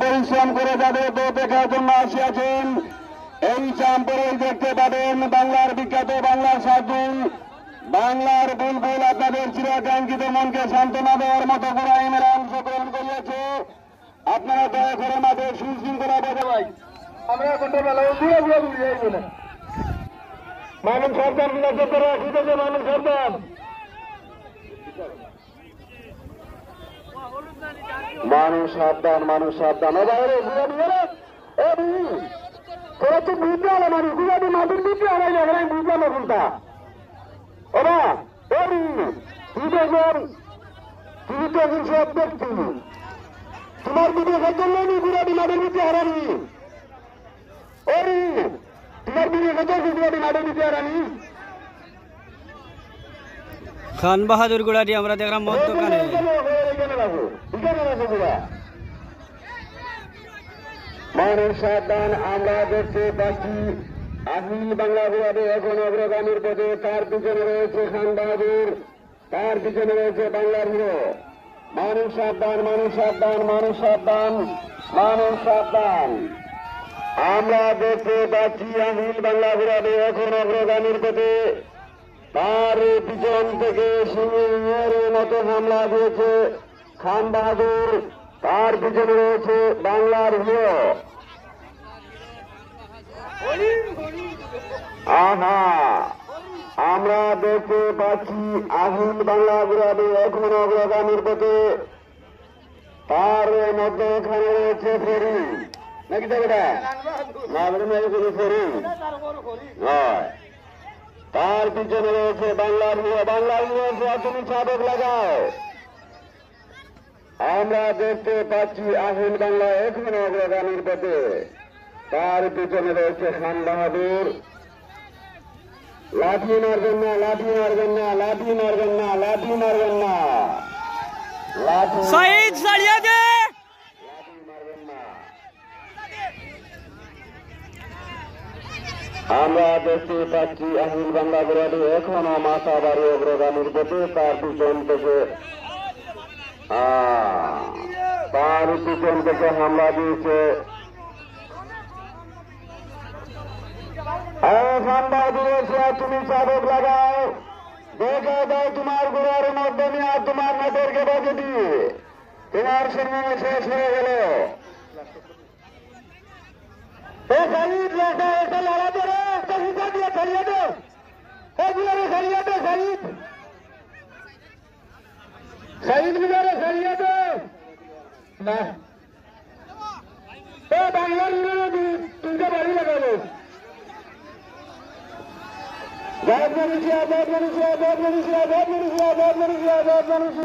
পরিশ্রম করে যাদের তো দেখার জন্য আসিয়াছেন। এই চাম্পরে দেখতে পাবেন বাংলার বিখ্যাত বাংলার সাধু বাংলার বুলবুল আপনাদের চিরাকাঙ্ক্ষিত মনকে সান্ত্বনা দেওয়ার মতো গোড়াই মেলা অংশগ্রহণ করিয়াছে। আপনারা দয়া করে আমাদের সুশৃঙ্খলা বজায় আমরা কোনটা বেলা ঘুরে ঘুরে ঘুরে যাইব না। মানুষ সরকার মানুষ সরকার মানুষ সাবধান মানুষ সাবধান তোরা তো বুঝতে হলো মানুষ গুলাবি মাটির বুঝতে হারাই যাবে আমি বুঝলাম কোনটা ওরা তুই তো এখন সব দেখছি তোমার বিবেক জন্য গুলাবি মাটির বুঝতে হারানি তোমার বিবেক গুলাবি মাটির বুঝতে হারানি খান বাহাদুর গুড়াটি আমরা দেখলাম মদ দোকানে। মানুষ সাবধান আমরা দেখতে পাচ্ছি আহিল বাংলা বিভাগে এখন অগ্রগামীর পথে তার পিছনে রয়েছে খান বাহাদুর, তার পিছনে রয়েছে বাংলার হিরো। মানুষ সাবধান মানুষ সাবধান মানুষ সাবধান মানুষ সাবধান আমরা দেখতে পাচ্ছি আহিল বাংলা বিভাগে এখন অগ্রগামীর পথে তার পিছন থেকে সিংহের মতো হামলা দিয়েছে খান বাহাদুর, তার পিছনে রয়েছে বাংলার হিরো। আহা আমরা দেখতে পাচ্ছি আহিল বাংলা বিরাটে এখন অগ্রগামীর পথে তার মধ্যে এখানে রয়েছে ফেরি নাকি দেখটা না ফেরি হয়, তার পিছনে রয়েছে বাংলার হিরো। বাংলার হিরো তুমি চাদক লাগাও। আমরা দেখতে পাচ্ছি আহিল বাংলা এখন অগ্রগামীর পথে তার পিছনে রয়েছে খান বাহাদুর। লাঠি মারবেন না লাঠি মারবেন না লাঠি মারবেন না লাঠি মারবেন না লাঠি মারবেন না। আমরা দেখতে পাচ্ছি আহিল বাংলা বিরাটে এখনো মাথা বাড়ি অগ্রগামীর পথে তার পিছন থেকে হামলা দিয়েছে তুমি চাদক লাগাও দেখে দাও তোমার গোড়ার মধ্যে নিয়ে তোমার নেতারকে বাজে দিয়ে তোমার সম্মান শেষ হয়ে গেল। বাংলার তিনটা বাড়ি লাগাবো